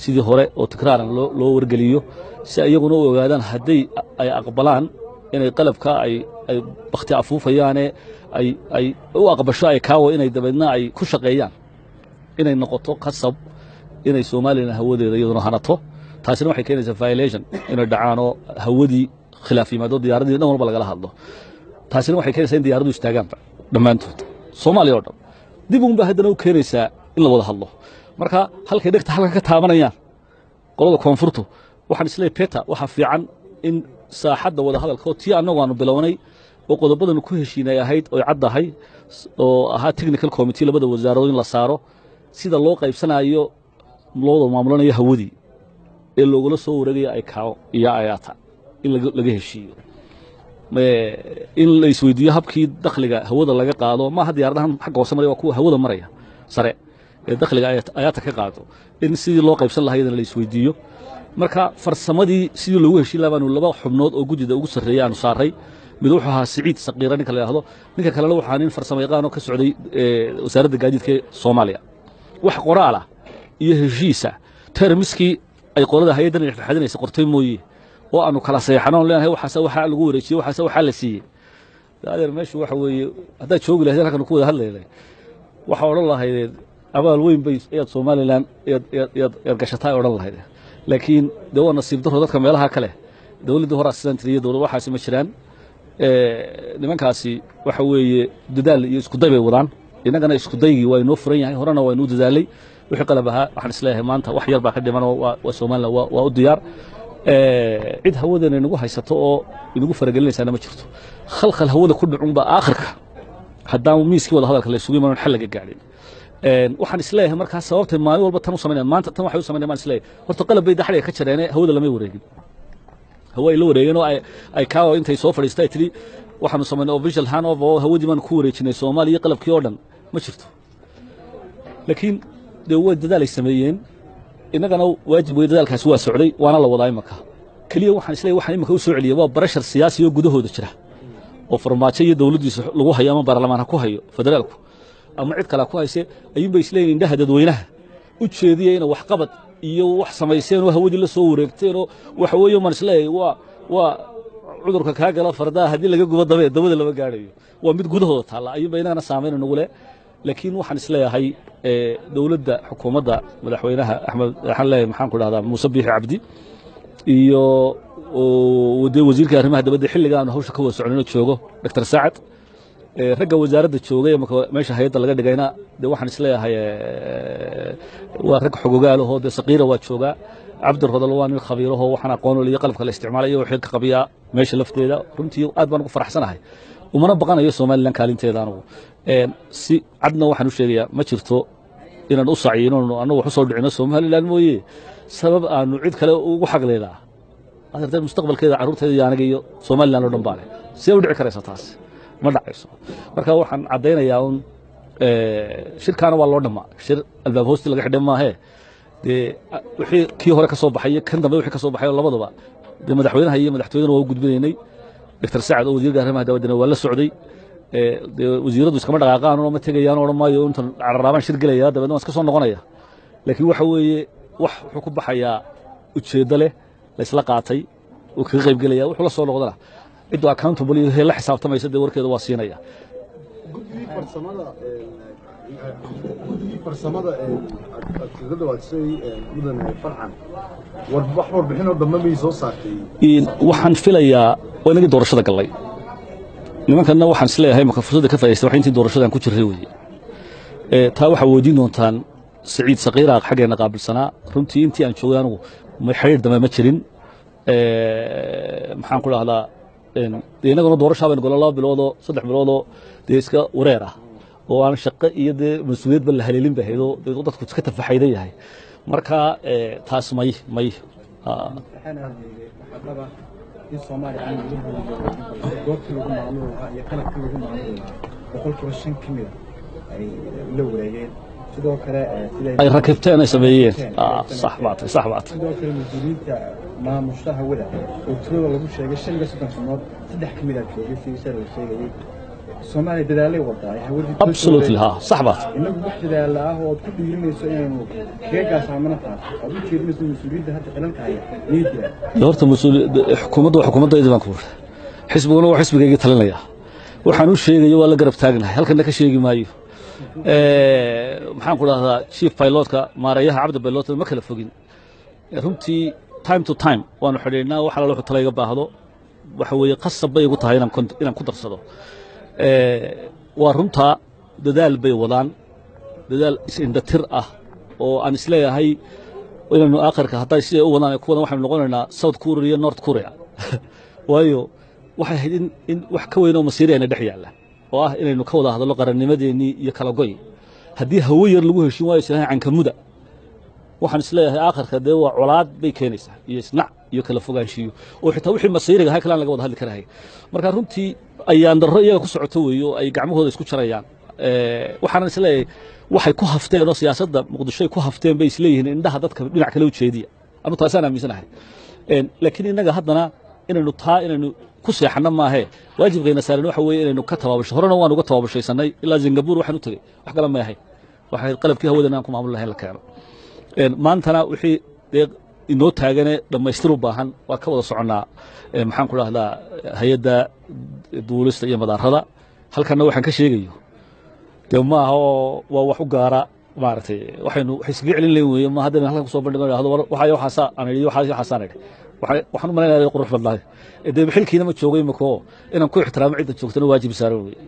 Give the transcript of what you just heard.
sidii hore oo tikraaran loo wargeliyo si iyaguna u ogaadaan haddii ay aqbalaan inay qalabka ay bakhti afuufayaane ay u aqbasho ay kaawo inay dabeedna ay ku shaqeeyaan inay noqoto qasab inay Soomaaliland hawadeeda iyaduna hanato taasina waxay keenaysaa violation inay dhacaano hawadii khilaaf yimaado diyaaradii dhan walba lagala hadlo taasina waxay keenaysaa in diyaaradu istaagaan dhamaantood Soomaaliya oo dhan dib uun baa haddana u keenaysaa in la wada hadlo marka halkay dhigta halka ka taabanayaan qolada koonfurtu waxaan isleeyahay Peter waxa fiican in saaxadda wada hadalka oo tii annagu aanu bilownay oo qodobadan ku heshiinay ahayd oo caddahay oo ahaa technical committee labada wasaaradood in la saaro sida loo qaybsanayo loo maamulanayo hawadii ee loogula soo wareegay ay kaawo iyo ayata in laga heshiiyo in la isweydiiyo habkii dakhliga hawada laga qaado ma had diyaaradahan xaq hoose maray waa kuwa hawada maraya sare ee dakhliga ayata ka qaado in sidii loo qaybsan lahayd in la isweydiiyo marka farsamadii sidii loogu heshiin labaanu laba xubnood oo gudida ugu sareeyay aanu saaray mid wuxuu ahaa Siciid Saqiira ninka la yiraahdo ninka kale waxa nin farsamo yaqaan oo ka socday wasaaradda gaadiidka Soomaaliya wax qoraal ah iyo heshiisa termiskii ay qolada hay'adan xadinaysa qortay mooyee oo aanu kala saxanoon leenahay waxa lagu wareejiyay waxa la siiyay daadeer meeshu waxa weeye hadaa joogi lahayd halkan ku wada hadlaynay waxa oran lahayd abaal weyn bay Soomaaliland gashatay oran lahayd laakiin dawladda nasiib darro dadka meelaha kale dawladda hore aslantriye dawladda waxaasi ma jiraan nimankaasi waxa weeye dadaal iyo isku day bay wadaan inagana isku daygii waa inoo furan yahay horena waa inoo dadaalay wixii qalabaha waxaan isleeyahay maanta wax yar baa ka dhiman oo waa Soomaaliland waa u diyaar cid hawadana inagu haysato oo inagu faragelinaysa ma jirto khalkhal hawada ku dhacun ba aakhirka haddaan miiskii wada hadalka la isugu imaan xal laga gaadhin waxaan isleeyahay markaa sababta maalin walba tan u sameeyaan maanta tan waxay u sameeyaan maan isleeyahay horta qalab bay daxliga ka jireen hawada lama wareegin haway la wareegeen oo ay kaawo intay soo fadhiistay tiri waxaanu sameeynay official hand over oo hawadii man ku wareejinay Soomaaliya qalabkii oo dhan ma jirto laakiin way dadaal ay sameeyeen inagana waajib way dadaalkaas waa socday waana la wadaa imaka kaliya waxaan isleeyahay waxaan imaka u soo celiyay waa barashar siyaasi oo gudahooda jira oo farmaajo iyo dawladdiisa lagu hayo ama baarlamaanka ku hayo federaalku ama cid kale ku hayse ayuun bay isleeyihiin indhaha dadweynaha u jeediyeen wax qabad iyo wax sameeyeen oo hawadii la soo wareegteen oo waxa weeyo man isleeyahay waa cudurka ka gala fardaha hadii laga gubo dabada lama gaarayo waa mid gudahooda taala ayuun bay inagana saameyn nagu leh laakiin waxaan isleeyahay dawladda xukuumadda madaxweynaha Axmed Xalle maxaan ku dhahdaa Muuse Biixi Cabdi iyo wasiirka arrimaha dibadda xilligan hawsha ka wada soconayna joogo Dr. Saacad ragga wasaaradda joogay meesha hay'adda laga dhigayna waxaan isleeyahay waa rag xogogaal oo Saqiira waa jooga Cabdi Rodol waa nin khabiir oo waxaan aqoon u leeyahay qalabka la isticmaalayo wixii ka qabiya meesha lafteeda runtii aad baan ugu faraxsanahay umana baqanayo Soomaaliland kaalinteeda anigu si cadna waxaan u sheegayaa ma jirto inaan u saciino anagu wax soo dhicino Soomaaliland mooyee sabab aanu cid kale ugu xaqleedaa adeerta mustaqbalkeeda caruurteeda yaanaga iyo Soomaaliland oo dhan baa leh si u dhici karaysa taas ma dhacayso marka waxaan cadeynayaa shirkaana waa loo dhamaa shir albaab hoosti laga xidhay maahe wixii kii hore ka soo baxay kan dambe wixii ka soo baxay labadaba madaxweynaha iyo madaxtooyada waa u gudbinaynay Dr. Saacad oo wasiirka arrimaha dibadda waa la socday wasiiradu iskama dhaqaaqaan oo ma tagayaan oo maayo inta cararaaban shir galaya dabadna iska soo noqonaya laakiin waxa weeye wax wuxuu ku baxayaa ujeedo leh la isla qaatay oo kaga qayb galaya wuxuu la soo noqdana cid accountable iyo la xisaabtamaysa warkeeda waa siinaya farsamada tigada waa shay mudan farxan wax bixinoo dambe may soo saartay waxaan filayaa waa inaga doorashada galay nimankan waxaan isleeyahay marka fursadda ka faa'iideystay waxa intii doorashadan ku jiray weeye taa waxa weydiin doontaan Siciid Saqiira xageena qaabilsanaa runtii intii aan joogay anigu ma xiriir dambe ma jirin maxaan ku dhahdaa inaguna doorashada golo 2 bilood oo 3 bilood oo iska wareer ah oo aan shaqo iyo mas'uuliyad bal haleelin baahaydo dadku iska tafaxayday yahay marka taas may Soomaaliya goobtii lagu maamulo iyo qalabkii lagu maamulo boqolkiiba 5 kamid ay la wareegeen sidoo kale ay rakibteen ay sameeyeen صح baatay sidoo kale mas'uuliyiinta maamusha hawada oo tirada lagu sheegay 5 sanood 3 kamid ah joogay si sare loo sheegay Soomaaliya dadaalay wadaa hawadii absolutely ha sax baad inagu wax dadaal ah oo ku dhiirinayso inaynu keegaas amana qaato oo u jeedinayso mas'uuliyadda hadda xilalka haya niidira horta xukuumadda baan ku xisbiguna waa xisbigayga talinaya waxaan u sheegayo waa la garab taagnahay halkana ka sheegi maayo maxaan ku dhahdaa chief pilotka maareeyaha cabdi pilotka ma kala fogin runtii time to time waanu xidhiidhnaa waxa la wuxuu talayga baahdo waxa weeye qasab bay igu tahay inaan ku darsado waa runtaa dadaal bay wadaan dadaal is-indhatir ah oo aan isleeyahay inaynu aakhirka hadday siday u wadaan kuwadan waxaynu noqonaynaa South Korea iyo North Korea waayo waxay ahayd in wax ka weyn oo masiiriyana dhex yaalla oo ah inaynu ka wada hadalno qarannimadeennii iyo kala goy haddii hawo yar lagu heshin waayo silahay cankamuda waxaan isleeyahay aakhirka dee waa colaad bay keenaysaa iyo isnac iyo kala fogaanshiyo oo xitaa wixii masiiriga ahaa kalaan laga wada hadli karahay marka runtii ayaan darro iyaga ku socoto weeyo ay gacmahooda isku jarayaan waxaan isleeyahay waxay ku hafteen oo siyaasadda muqdisho ku hafteen bay isleeyihiin indhaha dadka dhinac kale u jeediya anu taasaan aaminsanahay laakiin innaga haddana inaynu ku seexanno maahe waajibkayna saaran waxa weeye inaynu ka tabaabasho horena waan uga tabaabashaysanay ilaa Singapore waxaan u tagay wax kale ma yahay waxay qalabkii hawadana aan ku maamul lahayn la keeno maantana wixii inoo taagane dhamaystir u baahan waa ka wada soconaa maxaan ku dhahdaa hay'adda duulista iyo madaarada halkana waxaan ka sheegayo dee ma aha waa wax u gaara maaragtay waxaynu iskaga celin leyn weeye ma haddana halkan kusoo bandhigo idhaahdo waxaasa aan idhi waxaasaan idhi waxaan u malaynayaa qurux badnaay dee xilkiina ma joogay imako inaan ku ixtiraamo cidda joogtana waajib saaran weeye